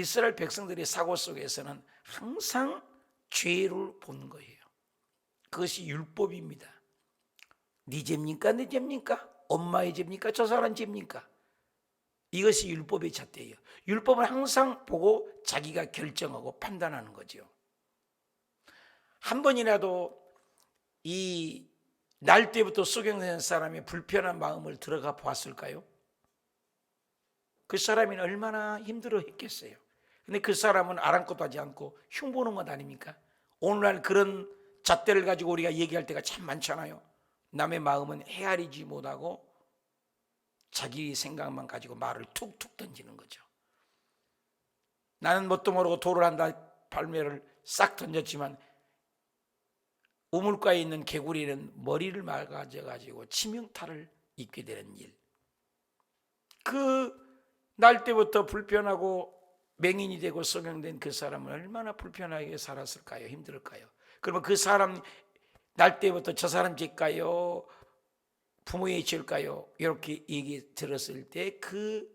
이스라엘 백성들의 사고 속에서는 항상 죄를 본 거예요. 그것이 율법입니다. 네 죄입니까? 내 죄입니까? 엄마의 죄입니까? 저 사람 죄입니까? 이것이 율법의 잣대예요. 율법은 항상 보고 자기가 결정하고 판단하는 거죠. 한 번이라도 이 날 때부터 소경된 사람의 불편한 마음을 들어가 보았을까요? 그 사람이 얼마나 힘들어 했겠어요. 근데 그 사람은 아랑곳도 하지 않고 흉보는 것 아닙니까? 오늘날 그런 잣대를 가지고 우리가 얘기할 때가 참 많잖아요. 남의 마음은 헤아리지 못하고 자기 생각만 가지고 말을 툭툭 던지는 거죠. 나는 뭣도 모르고 도를 한다 발매를 싹 던졌지만 우물가에 있는 개구리는 머리를 막아가지고 치명타를 입게 되는 일. 그 날 때부터 불편하고 맹인이 되고 소경된 그 사람은 얼마나 불편하게 살았을까요? 힘들을까요? 그러면 그 사람 날 때부터 저 사람 죄일까요? 부모의 죄일까요? 이렇게 얘기 들었을 때 그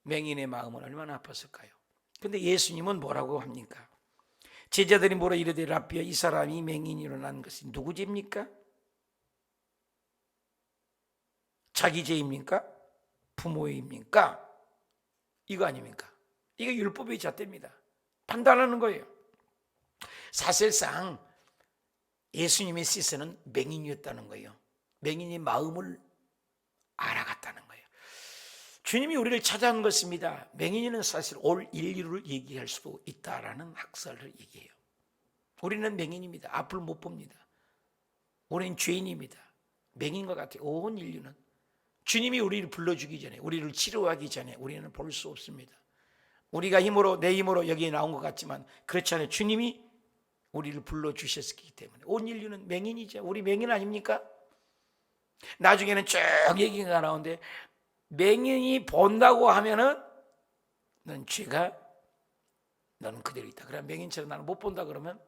맹인의 마음은 얼마나 아팠을까요? 근데 예수님은 뭐라고 합니까? 제자들이 물어 이르되 라삐야, 이 사람이 맹인으로 난 것이 누구 죄입니까? 자기 죄입니까? 부모입니까? 이거 아닙니까? 이게 율법의 잣대입니다. 판단하는 거예요. 사실상 예수님의 시선은 맹인이었다는 거예요. 맹인의 마음을 알아갔다는 거예요. 주님이 우리를 찾아온 것입니다. 맹인이는 사실 올 인류를 얘기할 수도 있다라는 학설을 얘기해요. 우리는 맹인입니다. 앞을 못 봅니다. 우리는 죄인입니다. 맹인과 같아요. 온 인류는. 주님이 우리를 불러주기 전에, 우리를 치료하기 전에 우리는 볼 수 없습니다. 우리가 힘으로, 내 힘으로 여기에 나온 것 같지만 그렇지 않아요. 주님이 우리를 불러주셨기 때문에. 온 인류는 맹인이죠. 우리 맹인 아닙니까? 나중에는 쭉 얘기가 나오는데 맹인이 본다고 하면은 넌 죄가, 너는 그대로 있다. 그럼 맹인처럼 나는 못 본다 그러면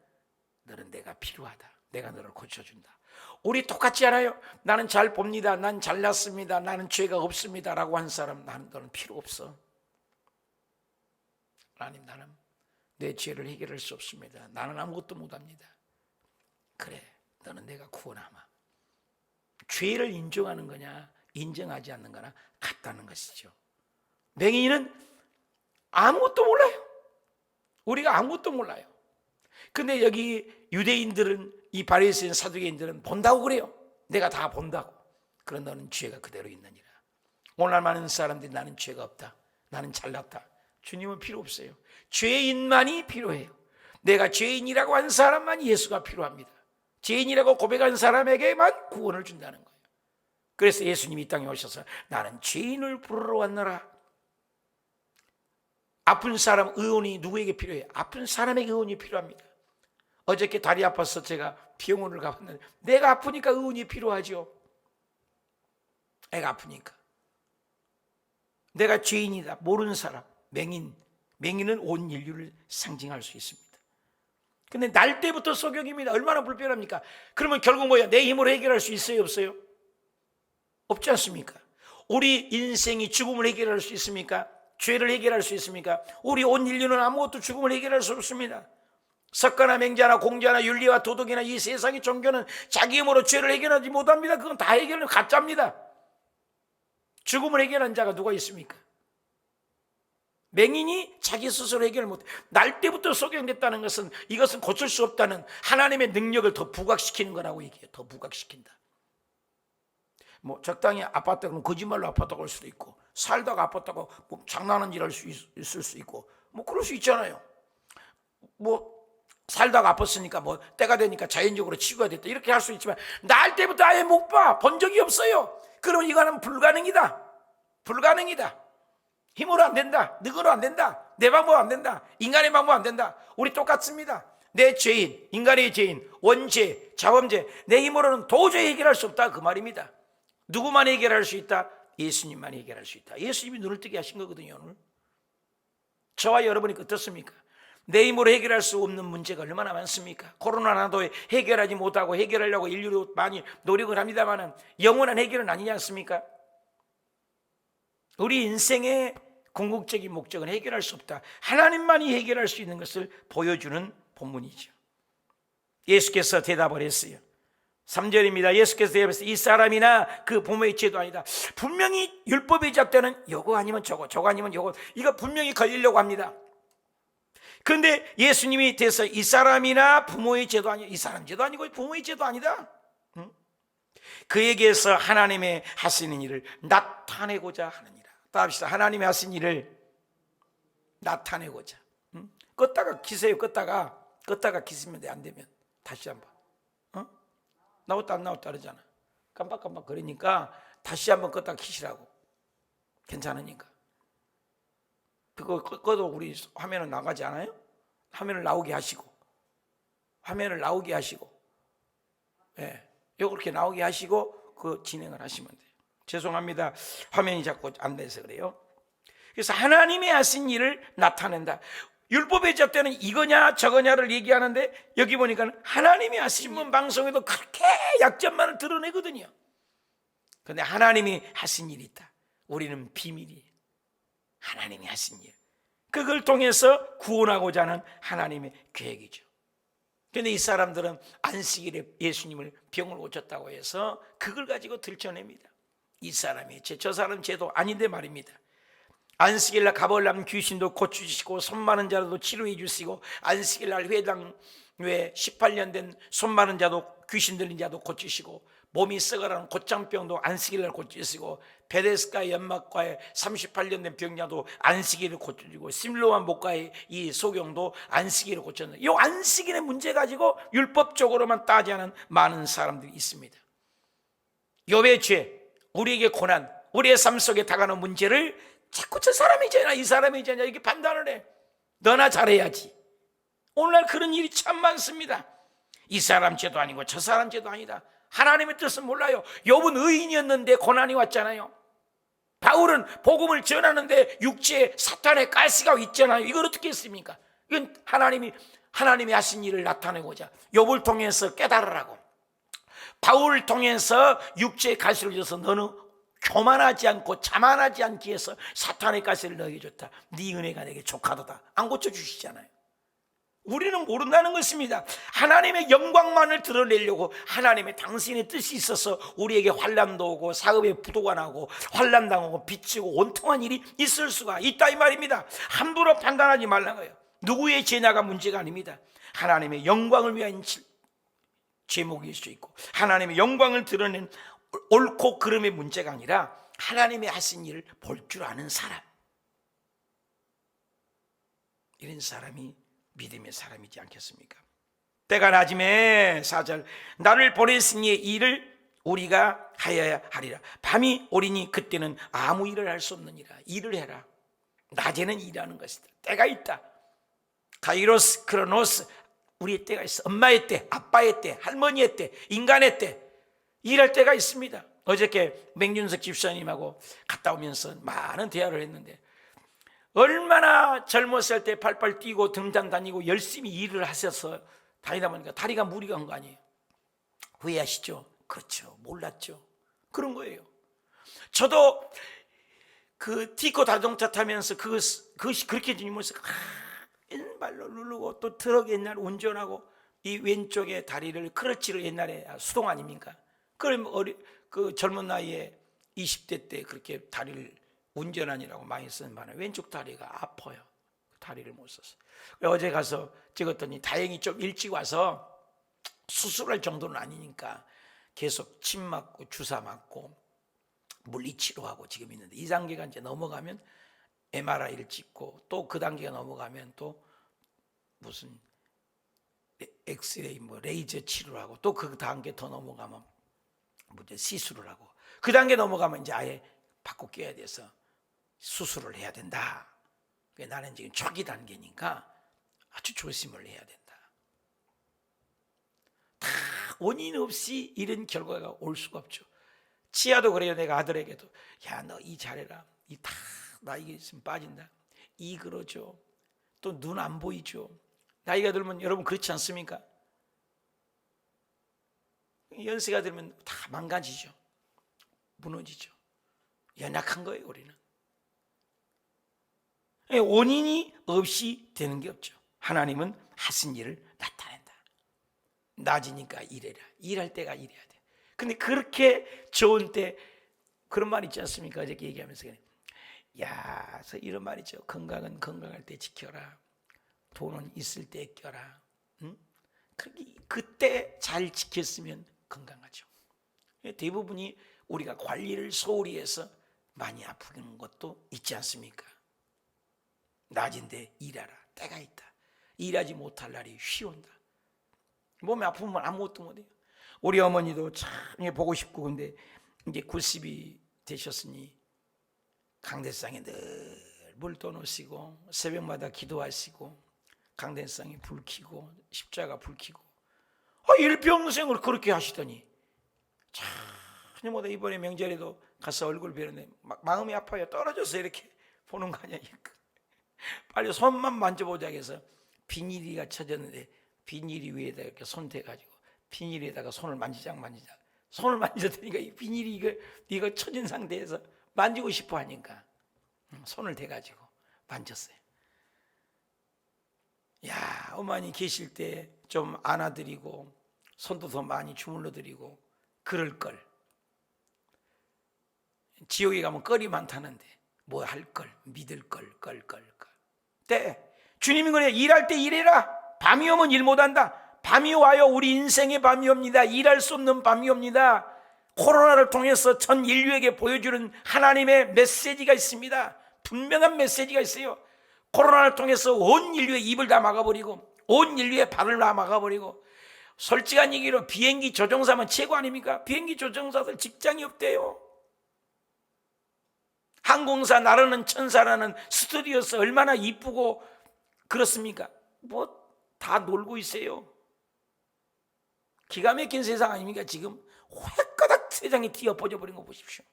너는 내가 필요하다. 내가 너를 고쳐준다. 우리 똑같지 않아요? 나는 잘 봅니다. 난 잘났습니다. 나는 죄가 없습니다. 라고 한 사람, 너는 필요 없어. 하나님, 나는 내 죄를 해결할 수 없습니다. 나는 아무것도 못합니다. 그래, 너는 내가 구원하마. 죄를 인정하는 거냐 인정하지 않는 거나 같다는 것이죠. 맹인은 아무것도 몰라요. 우리가 아무것도 몰라요. 근데 여기 유대인들은, 이 바리새인 사두개인들은 본다고 그래요. 내가 다 본다고. 그런 너는 죄가 그대로 있느니라. 오늘 많은 사람들이 나는 죄가 없다, 나는 잘났다. 주님은 필요 없어요. 죄인만이 필요해요. 내가 죄인이라고 한 사람만 예수가 필요합니다. 죄인이라고 고백한 사람에게만 구원을 준다는 거예요. 그래서 예수님이 이 땅에 오셔서 나는 죄인을 부르러 왔노라. 아픈 사람 의원이 누구에게 필요해요? 아픈 사람에게 의원이 필요합니다. 어저께 다리 아파서 제가 병원을 가봤는데 내가 아프니까 의원이 필요하죠. 애가 아프니까. 내가 죄인이다 모르는 사람, 맹인은 온 인류를 상징할 수 있습니다. 근데 날 때부터 소경입니다. 얼마나 불편합니까? 그러면 결국 뭐야? 내 힘으로 해결할 수 있어요? 없어요? 없지 않습니까? 우리 인생이 죽음을 해결할 수 있습니까? 죄를 해결할 수 있습니까? 우리 온 인류는 아무것도 죽음을 해결할 수 없습니다. 석가나 맹자나 공자나 윤리와 도덕이나 이 세상의 종교는 자기 힘으로 죄를 해결하지 못합니다. 그건 다 해결은 가짜입니다. 죽음을 해결한 자가 누가 있습니까? 맹인이 자기 스스로 해결을 못해. 날 때부터 소경됐다는 것은 이것은 고칠 수 없다는 하나님의 능력을 더 부각시키는 거라고 얘기해요. 더 부각시킨다. 뭐 적당히 아팠다 그러면 거짓말로 아팠다고 할 수도 있고, 살다가 아팠다고 뭐 장난하는 일 할 수 있을 수 있고, 뭐 그럴 수 있잖아요. 뭐 살다가 아팠으니까 뭐 때가 되니까 자연적으로 치유가 됐다 이렇게 할 수 있지만 날 때부터 아예 못 봐. 본 적이 없어요. 그럼 이거는 불가능이다. 불가능이다. 힘으로 안 된다. 능으로 안 된다. 내 방법 안 된다. 인간의 방법 안 된다. 우리 똑같습니다. 내 죄인, 인간의 죄인, 원죄, 자범죄, 내 힘으로는 도저히 해결할 수 없다 그 말입니다. 누구만 해결할 수 있다? 예수님만 해결할 수 있다. 예수님이 눈을 뜨게 하신 거거든요. 오늘 저와 여러분이 어떻습니까? 내 힘으로 해결할 수 없는 문제가 얼마나 많습니까? 코로나도 해결하지 못하고 해결하려고 인류로 많이 노력을 합니다만 영원한 해결은 아니지 않습니까? 우리 인생의 궁극적인 목적은 해결할 수 없다. 하나님만이 해결할 수 있는 것을 보여주는 본문이죠. 예수께서 대답을 했어요. 3절입니다. 예수께서 대답했어요. 이 사람이나 그 부모의 죄도 아니다. 분명히 율법에 잡되는 요거 아니면 저거, 저거 아니면 요거, 이거 분명히 걸리려고 합니다. 그런데 예수님이 대해서 이 사람이나 부모의 죄도 아니고, 이 사람 죄도 아니고 부모의 죄도 아니다. 그에게서 하나님의 하시는 일을 나타내고자 하느니라. 따라합시다. 하나님의 하신 일을 나타내고자. 껐다가 키세요. 껐다가 키시면 돼. 안 되면 다시 한번. 나왔다 안 나왔다 그러잖아. 깜빡깜빡 거리니까 다시 한번 껐다가 키시라고. 괜찮으니까. 그거 꺼도 우리 화면은 나가지 않아요? 화면을 나오게 하시고, 예, 이렇게 나오게 하시고 그 진행을 하시면 돼요. 죄송합니다. 화면이 자꾸 안 돼서 그래요. 그래서 하나님이 하신 일을 나타낸다. 율법에 잡되는 이거냐 저거냐를 얘기하는데 여기 보니까 하나님이 하신 신문 방송에도 그렇게 약점만을 드러내거든요. 그런데 하나님이 하신 일이 있다. 우리는 비밀이에요. 하나님이 하신 일, 그걸 통해서 구원하고자 하는 하나님의 계획이죠. 그런데 이 사람들은 안식일에 예수님을 병을 고쳤다고 해서 그걸 가지고 들춰냅니다. 이 사람의 죄, 저 사람 죄도 아닌데 말입니다. 안식일날 가버리면 귀신도 고쳐주시고 손 마른 자도 치료해 주시고, 안식일날 회당 외 18년 된 손 마른 자도 귀신 들린 자도 고치시고, 몸이 썩어라는 곧장병도 안식일날 고치시고, 베데스가 연막과의 38년 된 병자도 안식일을 고쳐주고, 심로한 목과의 이 소경도 안식일을 고쳤는데, 이 안식일의 문제 가지고 율법적으로만 따지하는 많은 사람들이 있습니다. 욥의 죄, 우리에게 고난, 우리의 삶 속에 다가오는 문제를 자꾸 저 사람이 죄냐 이 사람이 죄냐 이렇게 판단을 해. 너나 잘해야지. 오늘날 그런 일이 참 많습니다. 이 사람 죄도 아니고 저 사람 죄도 아니다. 하나님의 뜻은 몰라요. 욥은 의인이었는데 고난이 왔잖아요. 바울은 복음을 전하는데 육체에 사탄의 가시가 있잖아요. 이걸 어떻게 했습니까? 이건 하나님이 하신 일을 나타내고자 욥을 통해서 깨달으라고, 바울을 통해서 육체의 가시를 줘서 너는 교만하지 않고 자만하지 않기 위해서 사탄의 가시를 너에게 줬다. 네 은혜가 내게 족하도다. 안 고쳐주시잖아요. 우리는 모른다는 것입니다. 하나님의 영광만을 드러내려고 하나님의 당신의 뜻이 있어서 우리에게 환난도 오고 사업에 부도가 나고 환난당하고 빚지고 온통한 일이 있을 수가 있다 이 말입니다. 함부로 판단하지 말라는 거예요. 누구의 죄냐가 문제가 아닙니다. 하나님의 영광을 위한 제목일 수 있고, 하나님의 영광을 드러낸 옳고 그름의 문제가 아니라 하나님의 하신 일을 볼 줄 아는 사람, 이런 사람이 믿음의 사람이지 않겠습니까? 때가 낮음에 4절 나를 보내시니 일을 우리가 하여야 하리라. 밤이 오리니 그때는 아무 일을 할 수 없느니라. 일을 해라. 낮에는 일하는 것이다. 때가 있다. 카이로스 크로노스, 우리의 때가 있어. 엄마의 때, 아빠의 때, 할머니의 때, 인간의 때, 일할 때가 있습니다. 어저께 맹준석 집사님하고 갔다 오면서 많은 대화를 했는데, 얼마나 젊었을 때 팔팔 뛰고 등산 다니고 열심히 일을 하셔서 다니다 보니까 다리가 무리가 한 거 아니에요. 후회하시죠? 그렇죠. 몰랐죠. 그런 거예요. 저도 그 티코 자동차 타면서 그것이 그렇게 주님으로서 왼발로 누르고 또 트럭 옛날 운전하고 이 왼쪽에 다리를 크러치를 옛날에 수동 아닙니까? 그럼 그 젊은 나이에 20대 때 그렇게 다리를 운전하느라고 많이 쓰는 바람에 왼쪽 다리가 아파요. 다리를 못 써서. 어제 가서 찍었더니 다행히 좀 일찍 와서 수술할 정도는 아니니까 계속 침 맞고 주사 맞고 물리치료하고 지금 있는데, 이 단계가 이제 넘어가면 MRI를 찍고 또 그 단계가 넘어가면 또 무슨 엑스레이 뭐 레이저 치료를 하고 또 그 단계 더 넘어가면 뭐 이제 시술을 하고 그 단계 넘어가면 이제 아예 바꿔 껴야 돼서 수술을 해야 된다. 나는 지금 초기 단계니까 아주 조심을 해야 된다. 다 원인 없이 이런 결과가 올 수가 없죠. 치아도 그래요. 내가 아들에게도 야 너 이 잘해라. 이 다 나 이게 있으면 빠진다. 이 그러죠. 또 눈 안 보이죠. 나이가 들면 여러분 그렇지 않습니까? 연세가 들면 다 망가지죠. 무너지죠. 연약한 거예요 우리는. 원인이 없이 되는 게 없죠. 하나님은 하신 일을 나타낸다. 낮이니까 일해라. 일할 때가 일해야 돼. 근데 그렇게 좋은 때 그런 말 있지 않습니까? 어저께 얘기하면서 야, 이런 말 있죠. 건강은 건강할 때 지켜라. 돈은 있을 때 껴라. 응? 그때 잘 지켰으면 건강하죠. 대부분이 우리가 관리를 소홀히 해서 많이 아프는 것도 있지 않습니까? 낮인데 일하라. 때가 있다. 일하지 못할 날이 쉬운다. 몸이 아프면 아무것도 못해요. 우리 어머니도 참 보고 싶고, 근데 이제 90이 되셨으니 강대상에 늘 물 떠놓으시고 새벽마다 기도하시고 강대상에 불 켜고 십자가 불 켜고 일평생을 그렇게 하시더니 참마다 이번에 명절에도 가서 얼굴 뵈는데 마음이 아파요. 떨어져서 이렇게 보는 거 아니야. 빨리 손만 만져보자 해서 비닐이가 쳐졌는데 비닐이 위에다 이렇게 손 대가지고 비닐에다가 손을 만지자 손을 만졌더니까 이 비닐이 이거 쳐진 상태에서 만지고 싶어 하니까 손을 대가지고 만졌어요. 야, 어머니 계실 때 좀 안아드리고 손도 더 많이 주물러 드리고 그럴 걸. 지옥에 가면 껄이 많다는데 뭐 할 걸, 믿을 걸. 때 주님이 그래, 일할 때 일해라. 밤이 오면 일 못한다. 밤이 와요. 우리 인생의 밤이 옵니다. 일할 수 없는 밤이 옵니다. 코로나를 통해서 전 인류에게 보여주는 하나님의 메시지가 있습니다. 분명한 메시지가 있어요. 코로나를 통해서 온 인류의 입을 다 막아버리고 온 인류의 발을 다 막아버리고, 솔직한 얘기로 비행기 조종사면 최고 아닙니까? 비행기 조종사들 직장이 없대요. 항공사 나르는 천사라는 스튜디오에서 얼마나 이쁘고 그렇습니까? 뭐 다 놀고 있어요. 기가 막힌 세상 아닙니까? 지금 획가닥 세상이 뒤엎어져 버린 거 보십시오.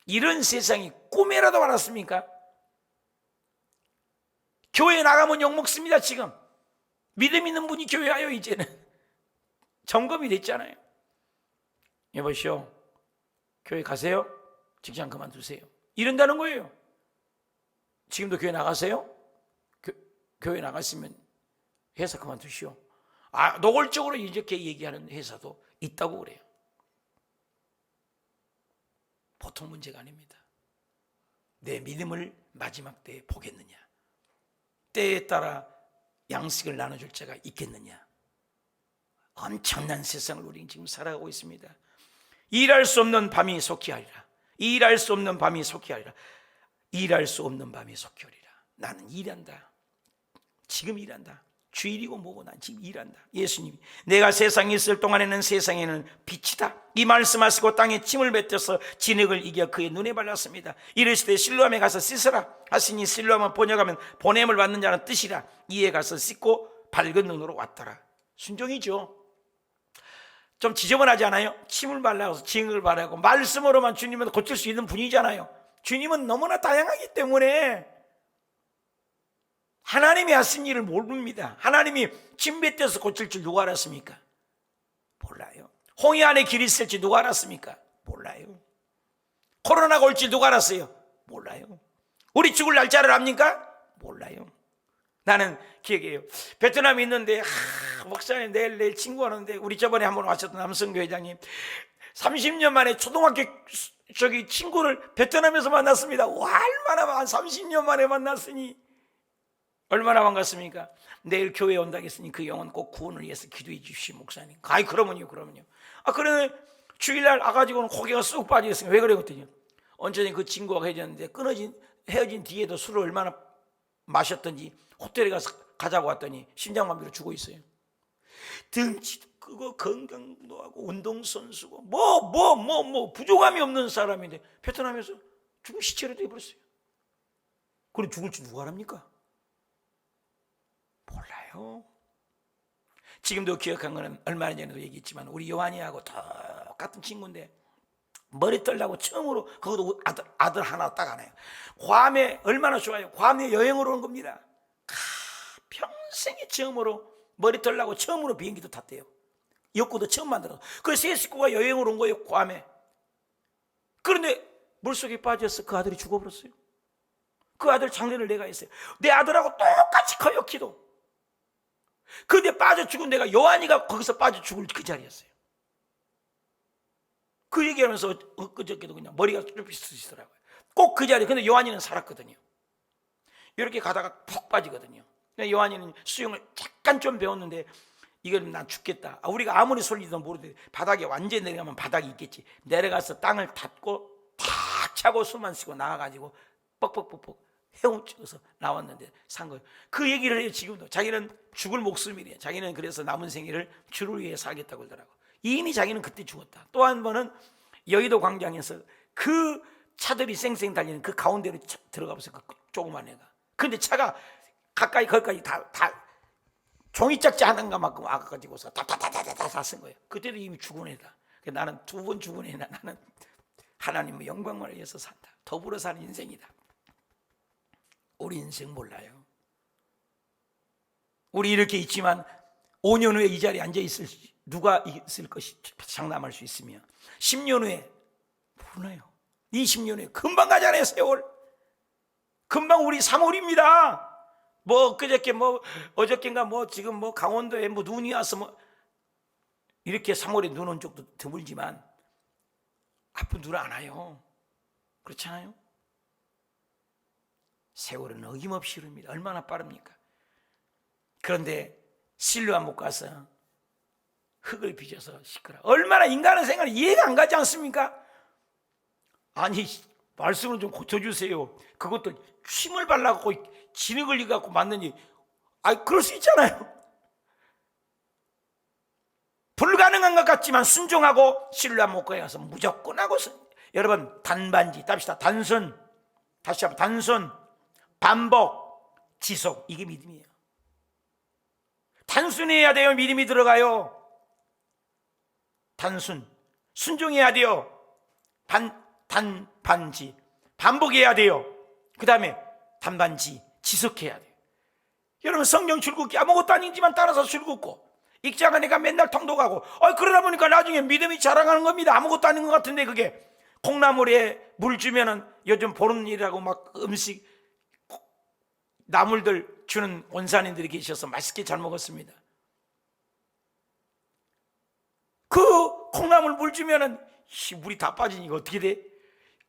이런 세상이 꿈에라도 알았습니까? 교회 나가면 욕먹습니다. 지금 믿음 있는 분이 교회 와요. 이제는 점검이 됐잖아요. 여보시오, 교회 가세요? 직장 그만두세요. 이런다는 거예요. 지금도 교회 나가세요? 교회 나갔으면 회사 그만두시오. 노골적으로 이렇게 얘기하는 회사도 있다고 그래요. 보통 문제가 아닙니다. 내 믿음을 마지막 때에 보겠느냐, 때에 따라 양식을 나눠줄 자가 있겠느냐. 엄청난 세상을 우리는 지금 살아가고 있습니다. 일할 수 없는 밤이 속히 하리라. 일할 수 없는 밤이 속히 하리라. 일할 수 없는 밤이 속히 하리라. 나는 일한다. 지금 일한다. 주일이고 뭐고 난 지금 일한다. 예수님이 내가 세상에 있을 동안에는 세상에는 빛이다, 이 말씀하시고 땅에 침을 뱉어서 진흙을 이겨 그의 눈에 발랐습니다. 이르시되 실로암에 가서 씻으라 하시니, 실로암은 번역하면 보냄을 받는 자는 뜻이라. 이에 가서 씻고 밝은 눈으로 왔더라. 순종이죠. 좀 지저분하지 않아요? 침을 발라서 진흙을 바르고 말씀으로만 주님은 고칠 수 있는 분이잖아요. 주님은 너무나 다양하기 때문에 하나님이 하신 일을 모릅니다. 하나님이 침 뱉어서 고칠 줄 누가 알았습니까? 몰라요. 홍해 안에 길이 있을지 누가 알았습니까? 몰라요. 코로나가 올지 누가 알았어요? 몰라요. 우리 죽을 날짜를 압니까? 몰라요. 나는 기억해요. 베트남에 있는데 목사님 내일 친구 하는데, 우리 저번에 한번 왔었던 남성교 회장님 30년 만에 초등학교 친구를 베트남에서 만났습니다. 와, 얼마나 30년 만에 만났으니 얼마나 반갑습니까? 내일 교회에 온다고 했으니 그 영혼 꼭 구원을 위해서 기도해 주십시오, 목사님. 그러면요. 그래 주일날 와가지고는 고개가 쑥 빠지겠어요. 왜 그래? 그랬더니 언제니 그 친구가 헤어진 뒤에도 술을 얼마나 마셨던지 호텔에 가서 가자고 왔더니 심장마비로 죽어 있어요. 등치도 크고 건강도 하고 운동선수고 부족함이 없는 사람인데 베트남에서 죽은 시체로 돼버렸어요. 그럼 죽을 줄 누가 합니까? 몰라요. 지금도 기억한 거는 얼마 전에도 얘기했지만, 우리 요한이하고 똑같은 친구인데 머리 떨라고 처음으로, 그것도 아들 하나 딱 하나요. 괌에 얼마나 좋아요. 괌에 여행을 온 겁니다. 평생에 처음으로 머리 떨라고 처음으로 비행기도 탔대요. 욕구도 처음 만들어서. 그래서 세 식구가 여행을 온 거예요, 괌에. 그런데 물속에 빠져서 그 아들이 죽어버렸어요. 그 아들 장례를 내가 했어요. 내 아들하고 똑같이 커요, 키도. 근데 빠져 죽은 내가 요한이가 거기서 빠져 죽을 그 자리였어요. 그 얘기하면서 엊그저께도 그냥 머리가 쭈뼛으시더라고요. 꼭 그 자리. 근데 요한이는 살았거든요. 이렇게 가다가 푹 빠지거든요. 요한이는 수영을 잠깐 좀 배웠는데 이건 난 죽겠다. 우리가 아무리 솔리도 모르는데 바닥에 완전히 내려가면 바닥이 있겠지. 내려가서 땅을 닫고 탁 차고 숨만 쉬고 나와가지고 뻑뻑뻑뻑 헤엄쳐서 나왔는데 산 거예요. 그 얘기를 해요. 지금도 자기는 죽을 목숨이래요. 자기는 그래서 남은 생애를 주를 위해 살겠다고 그러더라고. 이미 자기는 그때 죽었다. 또 한 번은 여의도 광장에서 그 차들이 쌩쌩 달리는 그 가운데로 들어가 보세요. 그 조그만 애가. 근데 차가 가까이 거기까지 다 종이짝지 하나만큼 와가지고서 다 쓴 거예요. 그때도 이미 죽은 애다. 나는 2번 죽은 애나 나는 하나님의 영광을 위해서 산다. 더불어 사는 인생이다. 우리 인생 몰라요. 우리 이렇게 있지만 5년 후에 이 자리에 앉아 있을 누가 있을 것이 장담할 수 있으며 10년 후에 모르나요? 20년 후에 금방 가잖아요. 세월 금방. 우리 3월입니다 뭐 그저께 뭐 어저께인가 뭐 지금 뭐 강원도에 뭐 눈이 와서 뭐 이렇게 3월에 눈 온 적도 드물지만 앞으로 눈 안 와요. 그렇잖아요. 세월은 어김없이 흐릅니다. 얼마나 빠릅니까? 그런데 실로암 못 가서 흙을 빚어서 시끄러. 얼마나 인간의 생활이 이해가 안 가지 않습니까? 아니 말씀을 좀 고쳐주세요. 그것도 힘을 발라갖고 진흙을 이갖고 만드니 그럴 수 있잖아요. 불가능한 것 같지만 순종하고 실로암 못 가서 무조건 하고. 여러분 단반지 답시다. 단순, 다시 한번 단순, 반복, 지속. 이게 믿음이에요. 단순해야 돼요. 믿음이 들어가요. 단순, 순종해야 돼요. 단반지, 반복해야 돼요. 그 다음에 단반지, 지속해야 돼요. 여러분 성경 줄긋기 아무것도 아니지만 따라서 줄긋고 읽자가 내가 맨날 통독하고 그러다 보니까 나중에 믿음이 자라가는 겁니다. 아무것도 아닌 것 같은데 그게 콩나물에 물 주면은 요즘 보는 일이라고 막 음식 나물들 주는 원산인들이 계셔서 맛있게 잘 먹었습니다. 그 콩나물 물 주면은 물이 다 빠지니까 어떻게 돼?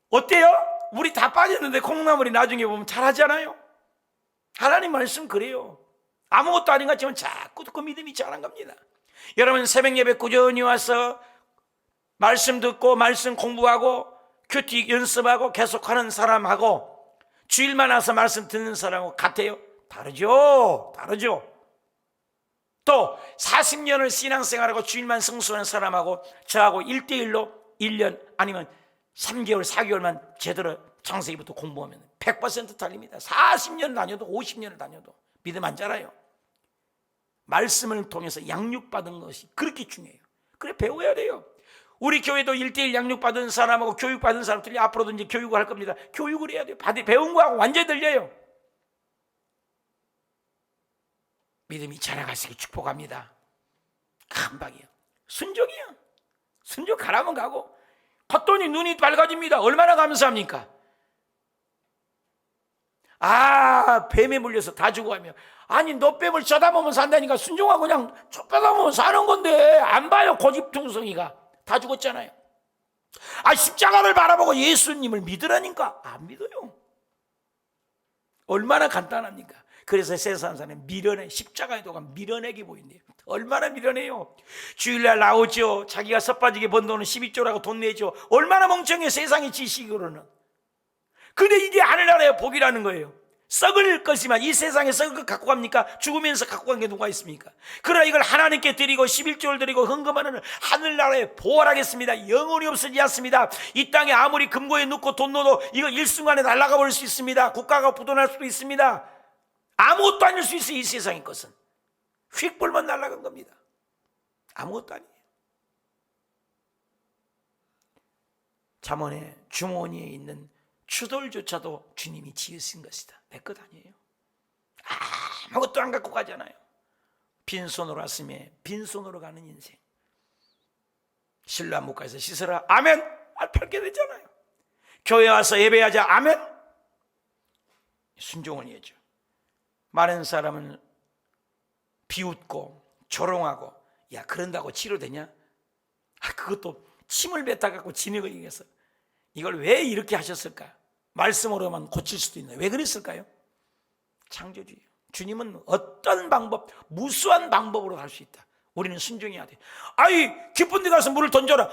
어때요? 물이 다 빠졌는데 콩나물이 나중에 보면 잘하잖아요. 하나님 말씀 그래요. 아무것도 아닌 것 같지만 자꾸 듣고 믿음이 자란 겁니다. 여러분 새벽 예배 꾸준히 와서 말씀 듣고 말씀 공부하고 큐티 연습하고 계속하는 사람하고 주일만 와서 말씀 듣는 사람하고 같아요? 다르죠. 또 40년을 신앙생활하고 주일만 성수하는 사람하고 저하고 1대1로 1년 아니면 3개월 4개월만 제대로 창세기부터 공부하면 100% 달립니다. 40년을 다녀도 50년을 다녀도 믿음 안 자라요. 말씀을 통해서 양육받은 것이 그렇게 중요해요. 그래 배워야 돼요. 우리 교회도 1대1 양육받은 사람하고 교육받은 사람들이 앞으로도 이제 교육을 할 겁니다. 교육을 해야 돼요. 배운 거하고 완전히 들려요. 믿음이 자라가시길 축복합니다. 금방이요. 순종이요. 순종 가라면 가고 겉돈이 눈이 밝아집니다. 얼마나 감사합니까? 뱀에 물려서 다 죽어가며 아니 너 뱀을 쳐다보면 산다니까 순종하고 그냥 쳐다보면 사는 건데 안 봐요. 고집퉁성이가 다 죽었잖아요. 십자가를 바라보고 예수님을 믿으라니까 안 믿어요. 얼마나 간단합니까? 그래서 세상 사람은 미련해. 십자가에도 미련하게 보인대요. 얼마나 미련해요. 주일날 나오죠. 자기가 섣빠지게 번 돈은 12조라고 돈 내죠. 얼마나 멍청해 세상의 지식으로는. 근데 이게 하늘나라의 복이라는 거예요. 썩을 것이만 이 세상에 썩을 것 갖고 갑니까? 죽으면서 갖고 간 게 누가 있습니까? 그러나 이걸 하나님께 드리고 11조를 드리고 헌금하는 하늘나라의 보호하겠습니다. 영원히 없어지지 않습니다. 이 땅에 아무리 금고에 넣고 돈 넣어도 이거 일순간에 날아가 버릴 수 있습니다. 국가가 부도날 수도 있습니다. 아무것도 아닐 수 있어요. 이 세상의 것은 휙 불면 날아간 겁니다. 아무것도 아니에요. 잠언의 주머니에 있는 추돌조차도 주님이 지으신 것이다. 내 것 아니에요. 아무것도 안 갖고 가잖아요. 빈손으로 왔으며 빈손으로 가는 인생. 실로 못 가서 씻으라. 아멘. 밟게 되잖아요. 교회 와서 예배하자. 아멘. 순종을 해야죠. 많은 사람은 비웃고 조롱하고, 야 그런다고 치료되냐? 그것도 침을 뱉다 갖고 진흙을 이겨서 이걸 왜 이렇게 하셨을까? 말씀으로만 고칠 수도 있나요? 왜 그랬을까요? 창조주예요. 주님은 어떤 방법, 무수한 방법으로 할 수 있다. 우리는 순종해야 돼. 아이 깊은 데 가서 물을 던져라.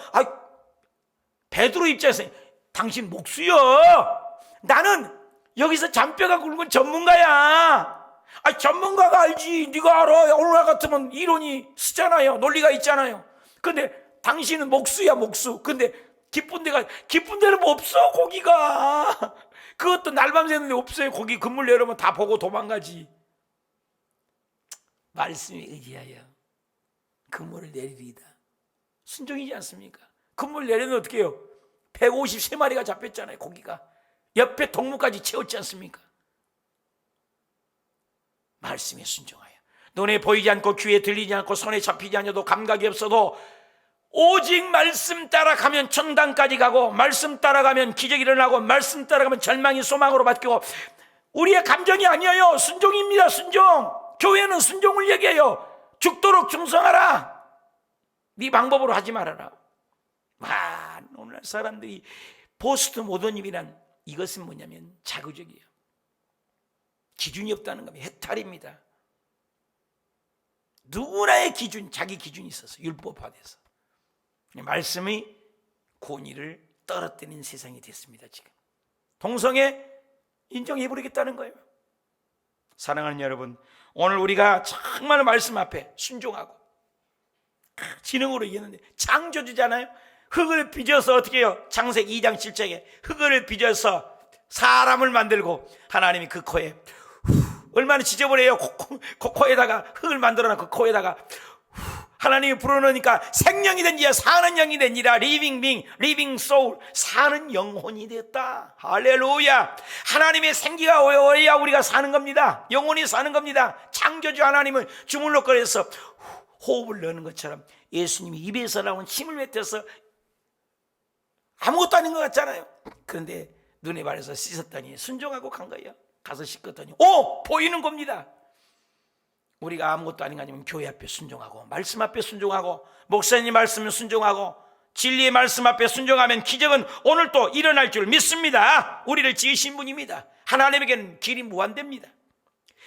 베드로 입장에서 당신 목수여, 나는 여기서 잔뼈가 굵은 전문가야. 전문가가 알지. 네가 알아. 오늘 같으면 이론이 쓰잖아요. 논리가 있잖아요. 근데 당신은 목수야, 목수. 근데 깊은 데는 없어, 고기가. 그것도 날밤 새는데 없어요. 고기 그물 내려면 다 보고 도망가지. 말씀에 의지하여 그물을 내리리이다. 순종이지 않습니까? 그물 내리면 어떻게 해요? 153마리가 잡혔잖아요. 고기가 옆에 동물까지 채웠지 않습니까? 말씀에 순종하여 눈에 보이지 않고 귀에 들리지 않고 손에 잡히지 않아도 감각이 없어도 오직 말씀 따라가면 천당까지 가고, 말씀 따라가면 기적이 일어나고, 말씀 따라가면 절망이 소망으로 바뀌고. 우리의 감정이 아니에요. 순종입니다. 순종. 교회는 순종을 얘기해요. 죽도록 충성하라. 네 방법으로 하지 말아라. 오늘 사람들이 포스트 모더니즘이란 이것은 뭐냐면 자구적이에요. 기준이 없다는 겁니다. 해탈입니다. 누구나의 기준, 자기 기준이 있어서 율법화돼서 말씀의 권위를 떨어뜨리는 세상이 됐습니다. 지금 동성애 인정해버리겠다는 거예요. 사랑하는 여러분, 오늘 우리가 정말 말씀 앞에 순종하고, 지능으로 이겼는데 창조주잖아요. 흙을 빚어서 어떻게 해요? 창세기 2장 7절에 흙을 빚어서 사람을 만들고, 하나님이 그 코에 얼마나 지저분해요. 코에다가 흙을 만들어놔. 그 코에다가 하나님이 불어넣으니까 생명이 된지야 사는 영이 된지라. 리빙 빙, 리빙 소울, 사는 영혼이 됐다. 할렐루야. 하나님의 생기가 오야 우리가 사는 겁니다. 영혼이 사는 겁니다. 창조주 하나님은 주물럭거려서 호흡을 넣는 것처럼 예수님이 입에서 나온 침을 뱉어서 아무것도 아닌 것 같잖아요. 그런데 눈에 발에서 씻었더니 순종하고 간 거예요. 가서 씻었더니 보이는 겁니다. 우리가 아무것도 아닌 거 아니면 교회 앞에 순종하고, 말씀 앞에 순종하고, 목사님 말씀에 순종하고, 진리의 말씀 앞에 순종하면 기적은 오늘 또 일어날 줄 믿습니다. 우리를 지으신 분입니다. 하나님에게는 길이 무한됩니다.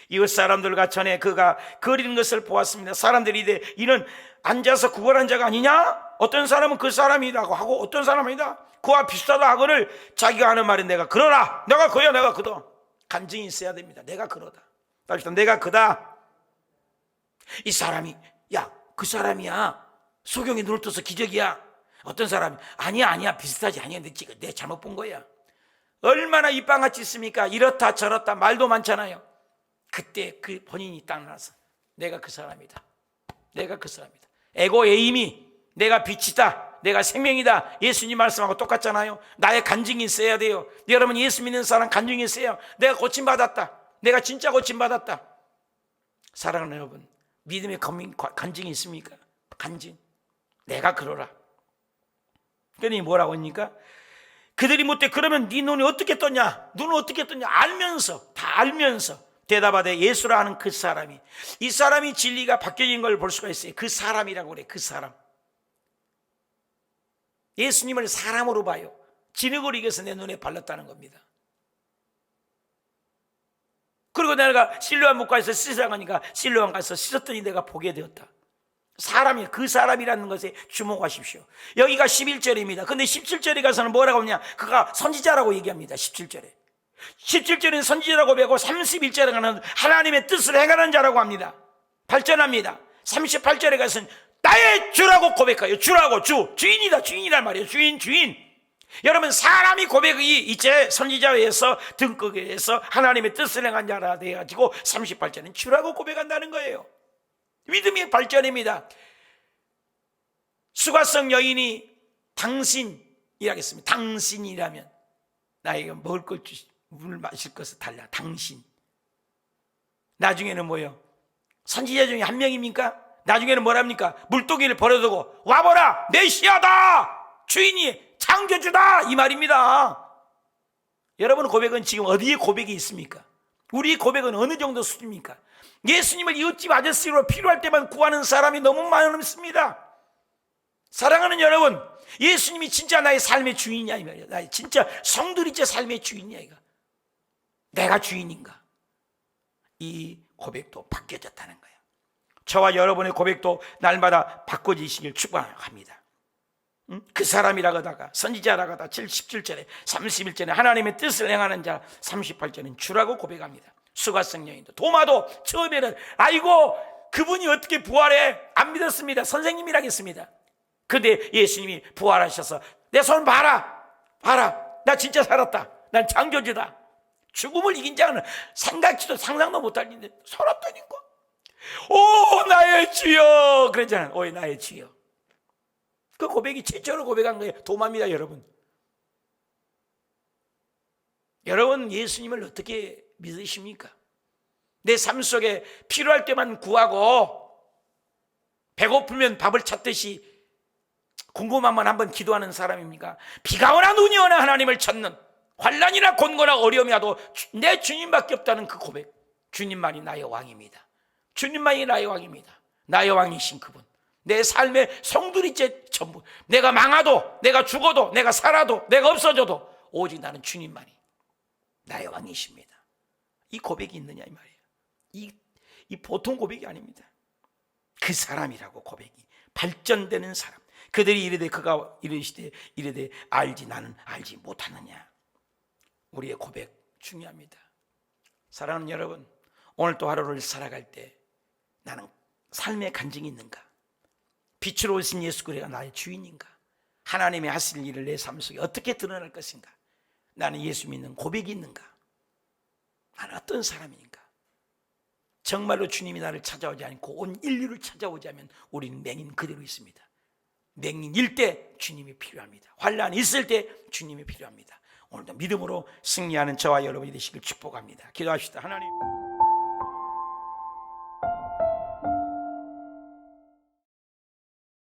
이웃 사람들과 전에 그가 그리는 것을 보았습니다. 사람들이 이는 앉아서 구걸한 자가 아니냐? 어떤 사람은 그 사람이라고 하고, 어떤 사람은 아니다, 그와 비슷하다 하거늘 자기가 하는 말은 내가 그러라. 내가 그야, 내가 그다. 간증이 있어야 됩니다. 내가 그러다. 내가 그다. 이 사람이, 야, 그 사람이야. 소경이 눈을 떠서 기적이야. 어떤 사람이, 아니야, 비슷하지. 아니야, 내 잘못 본 거야. 얼마나 입방같이 있습니까? 이렇다 저렇다 말도 많잖아요. 그때 그 본인이 딱 나서 내가 그 사람이다. 내가 그 사람이다. 에고 에임이 내가 빛이다. 내가 생명이다. 예수님 말씀하고 똑같잖아요. 나의 간증이 있어야 돼요. 여러분, 예수 믿는 사람 간증이 있어요. 내가 고침받았다. 내가 진짜 고침받았다. 사랑하는 여러분, 믿음의 간증이 있습니까? 간증. 내가 그러라. 그러니 뭐라고 합니까? 그들이 묻되 그러면 네 눈이 어떻게 떴냐? 눈은 어떻게 떴냐? 알면서, 다 알면서 대답하되 예수라 하는 그 사람이, 이 사람이 진리가 바뀌어진 걸 볼 수가 있어요. 그 사람이라고 그래. 그 사람. 예수님을 사람으로 봐요. 진흙을 이겨서 내 눈에 발랐다는 겁니다. 그리고 내가 실로암 묵가에서 씻으러 가니까 실로암 가서 씻었더니 내가 보게 되었다. 사람이, 그 사람이라는 것에 주목하십시오. 여기가 11절입니다. 근데 17절에 가서는 뭐라고 하냐? 그가 선지자라고 얘기합니다. 17절에 17절은 선지자라고 배우고 31절에 가는 하나님의 뜻을 행하는 자라고 합니다. 발전합니다. 38절에 가서는 나의 주라고 고백해요. 주라고, 주인이다. 주인이란 말이에요. 주인. 여러분, 사람이 고백이 이제 선지자에서 등극에서 하나님의 뜻을 행한 자라 돼가지고 38절은 주라고 고백한다는 거예요. 믿음의 발전입니다. 수가성 여인이 당신이라겠습니다. 당신이라면 나에게 먹을 것 주시, 물 마실 것을 달라. 당신. 나중에는 뭐예요? 선지자 중에 한 명입니까? 나중에는 뭐랍니까? 물동이를 버려두고 와보라, 메시아다, 주인이 창조주다, 이 말입니다. 여러분, 고백은 지금 어디에 고백이 있습니까? 우리 고백은 어느 정도 수준입니까? 예수님을 이웃집 아저씨로 필요할 때만 구하는 사람이 너무 많습니다. 사랑하는 여러분, 예수님이 진짜 나의 삶의 주인이냐 이 말이야. 나의 진짜 성도리째 삶의 주인이냐 이거. 내가 주인인가? 이 고백도 바뀌어졌다는 거예요. 저와 여러분의 고백도 날마다 바꿔지시길 축원합니다. 그 사람이라고다가 선지자라고다가 17절에 31절에 하나님의 뜻을 행하는 자, 38절은 주라고 고백합니다. 수가성 여인도 도마도 처음에는 아이고 그분이 어떻게 부활해? 안 믿었습니다. 선생님이라겠습니다. 근데 예수님이 부활하셔서 내 손 봐라, 봐라, 나 진짜 살았다, 난 창조주다. 죽음을 이긴 자는 생각지도 상상도 못할 일인데 살았다니까. 오 나의 주여 그랬잖아요. 오 나의 주여. 그 고백이 최초로 고백한 거예요. 도마입니다. 여러분, 여러분 예수님을 어떻게 믿으십니까? 내 삶 속에 필요할 때만 구하고 배고프면 밥을 찾듯이 궁금하면 한번 기도하는 사람입니까? 비가 오나 눈이 오나 하나님을 찾는, 환난이나 곤고나 어려움이 와도 내 주님밖에 없다는 그 고백. 주님만이 나의 왕입니다. 주님만이 나의 왕입니다. 나의 왕이신 그분, 내 삶의 성두리째 전부. 내가 망하도, 내가 죽어도, 내가 살아도, 내가 없어져도 오직 나는 주님만이 나의 왕이십니다. 이 고백이 있느냐 이 말이에요. 이 보통 고백이 아닙니다. 그 사람이라고 고백이 발전되는 사람. 그들이 이르되 그가 이르시되 이르되 알지 나는 알지 못하느냐. 우리의 고백 중요합니다. 사랑하는 여러분, 오늘 또 하루를 살아갈 때 나는 삶의 간증이 있는가? 빛으로 오신 예수 그리스도가 나의 주인인가? 하나님이 하실 일을 내 삶 속에 어떻게 드러날 것인가? 나는 예수 믿는 고백이 있는가? 나는 어떤 사람인가? 정말로 주님이 나를 찾아오지 않고 온 인류를 찾아오지 않으면 우리는 맹인 그대로 있습니다. 맹인일 때 주님이 필요합니다. 환난이 있을 때 주님이 필요합니다. 오늘도 믿음으로 승리하는 저와 여러분이 되시길 축복합니다. 기도합시다. 하나님,